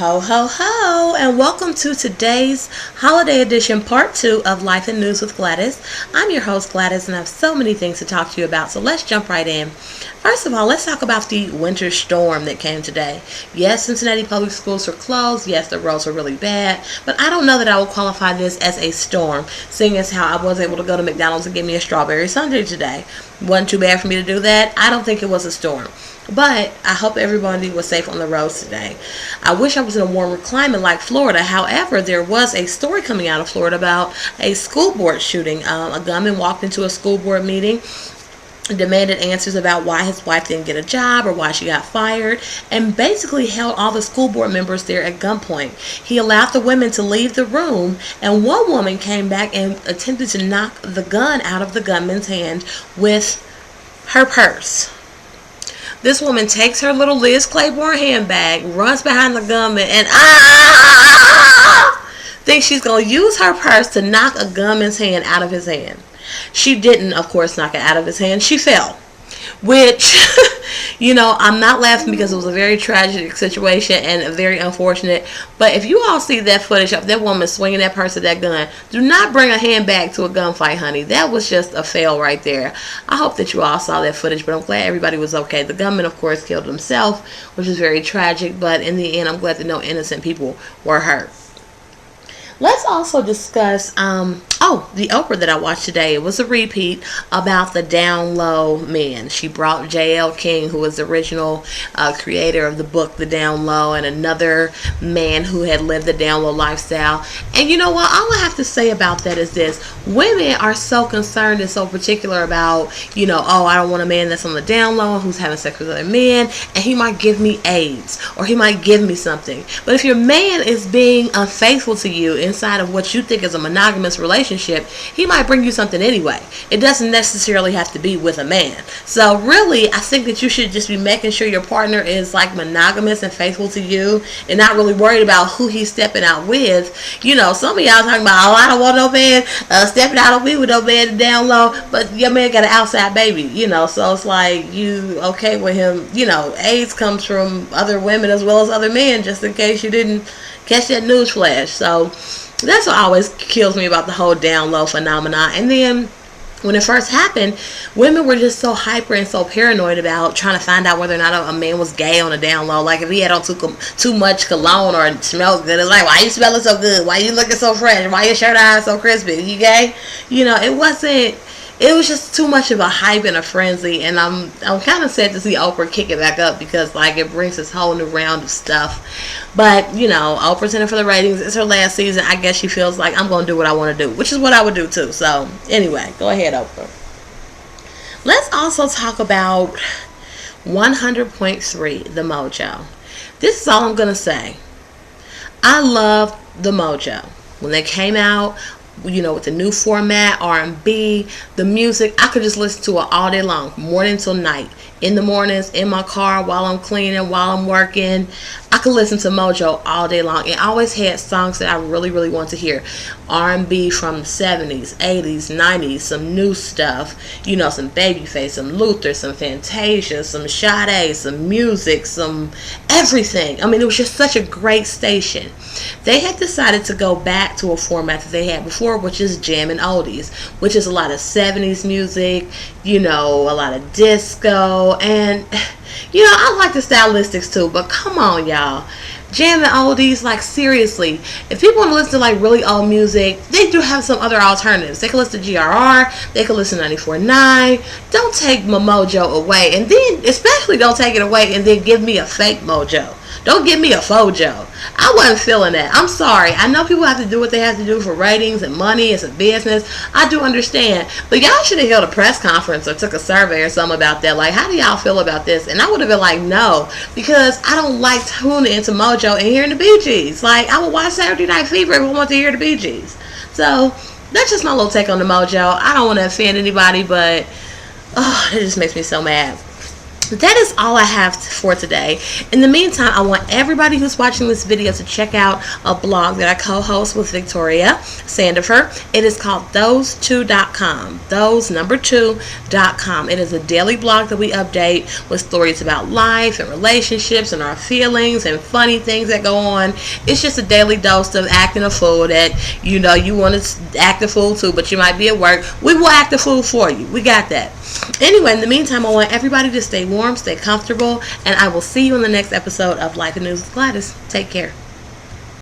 Ho, ho, ho, and welcome to today's holiday edition, part 2 of Life and News with Gladys. I'm your host, Gladys, and I have so many things to talk to you about, so let's jump right in. First of all, let's talk about the winter storm that came today. Yes, Cincinnati public schools are closed. Yes, the roads are really bad, but I don't know that I would qualify this as a storm, seeing as how I was able to go to McDonald's and get me a strawberry sundae today. Wasn't too bad for me to do that. I don't think it was a storm. But I hope everybody was safe on the roads today. I wish I was in a warmer climate like Florida. However, there was a story coming out of Florida about a school board shooting. A gunman walked into a school board meeting, demanded answers about why his wife didn't get a job or why she got fired, and basically held all the school board members there at gunpoint. He allowed the women to leave the room, and one woman came back and attempted to knock the gun out of the gunman's hand with her purse. This woman takes her little Liz Claiborne handbag, runs behind the gunman, and thinks she's going to use her purse to knock a gunman's hand out of his hand. She didn't, of course, knock it out of his hand. She fell. Which, I'm not laughing because it was a very tragic situation and very unfortunate. But if you all see that footage of that woman swinging that purse at that gun, do not bring a handbag to a gunfight, honey. That was just a fail right there. I hope that you all saw that footage, but I'm glad everybody was okay. The gunman, of course, killed himself, which is very tragic. But in the end, I'm glad that no innocent people were hurt. Let's also discuss, the Oprah that I watched today. It was a repeat about the down low men. She brought J.L. King, who was the original creator of the book The Down Low, and another man who had lived the down low lifestyle. And you know what? All I have to say about that is this. Women are so concerned and so particular about, I don't want a man that's on the down low who's having sex with other men, and he might give me AIDS or he might give me something. But if your man is being unfaithful to you inside of what you think is a monogamous relationship, he might bring you something anyway. It doesn't necessarily have to be with a man. So really, I think that you should just be making sure your partner is like monogamous and faithful to you and not really worried about who he's stepping out with. Some of y'all talking about, I don't want no man stepping out on me with no man down low, but your man got an outside baby, so it's like, you okay with him. AIDS comes from other women as well as other men, just in case you didn't catch that news flash. So that's what always kills me about the whole down low phenomenon. And then when it first happened, women were just so hyper and so paranoid about trying to find out whether or not a man was gay on a down low. Like if he had on too much cologne or smelled good, it's like, why you smelling so good? Why you looking so fresh? Why your shirt on so crispy? You gay? It was just too much of a hype and a frenzy, and I'm kind of sad to see Oprah kick it back up because it brings this whole new round of stuff. But Oprah's in it for the ratings. It's her last season. I guess she feels like I'm going to do what I want to do, which is what I would do too. So anyway, go ahead, Oprah. Let's also talk about 100.3, the Mojo. This is all I'm gonna say. I love the Mojo when they came out. With the new format, R&B, the music, I could just listen to it all day long, morning till night. In the mornings, in my car, while I'm cleaning, while I'm working, I could listen to Mojo all day long. It always had songs that I really, really want to hear. R&B from the 70s, 80s, 90s, some new stuff, some Babyface, some Luther, some Fantasia, some Sade, some music, some everything. I mean, it was just such a great station. They had decided to go back to a format that they had before, which is jamming oldies, which is a lot of 70s music, a lot of disco, and I like the stylistics too, but come on, y'all. Jamming oldies, seriously, if people want to listen to really old music, they do have some other alternatives. They can listen to GRR, they can listen to 94.9. Don't take my Mojo away, and then especially don't take it away and then give me a fake Mojo. Don't give me a Fojo. I wasn't feeling that. I'm sorry. I know people have to do what they have to do for ratings and money. It's a business. I do understand. But y'all should have held a press conference or took a survey or something about that. How do y'all feel about this? And I would have been like, no. Because I don't like tuning into Mojo and hearing the Bee Gees. I would watch Saturday Night Fever if I want to hear the Bee Gees. So, that's just my little take on the Mojo. I don't want to offend anybody, but it just makes me so mad. that is all I have for today. In the meantime, I want everybody who's watching this video to check out a blog that I co-host with Victoria Sandifer. It is called those2.com. those2.com. It is a daily blog that we update with stories about life and relationships and our feelings and funny things that go on. It's just a daily dose of acting a fool that you want to act a fool too, but you might be at work. We will act a fool for you. We got that. Anyway, in the meantime, I want everybody to stay warm, stay comfortable, and I will see you in the next episode of Life and News with Gladys. Take care.